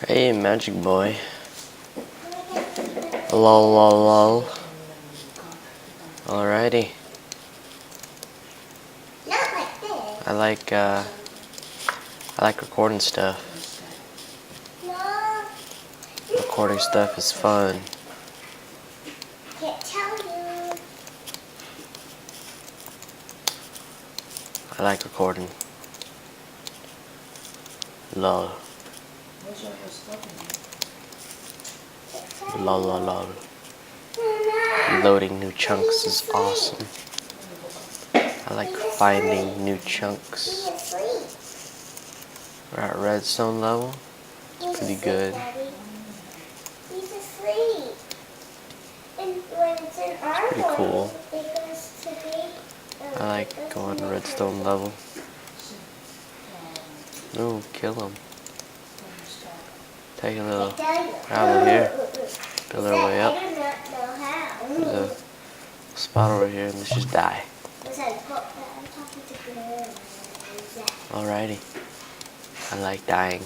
Hey, Magic Boy. Lol, lol, lol. Alrighty. Not like this. I like recording stuff. No. Recording stuff is fun. Can't tell you. I like recording. Lol. Lol, lol, lol. Loading new chunks is awesome. I like finding new chunks. He's asleep. We're at redstone level. It's pretty good. He's asleep. And when it's in our Pretty cool. it goes to be. I like going to redstone level. Ooh, kill him. Take a little gravel here. Build our way up. I do not know how. There's a spot over here, and let's just die. I'm talking to Glenn. Alrighty. I like dying.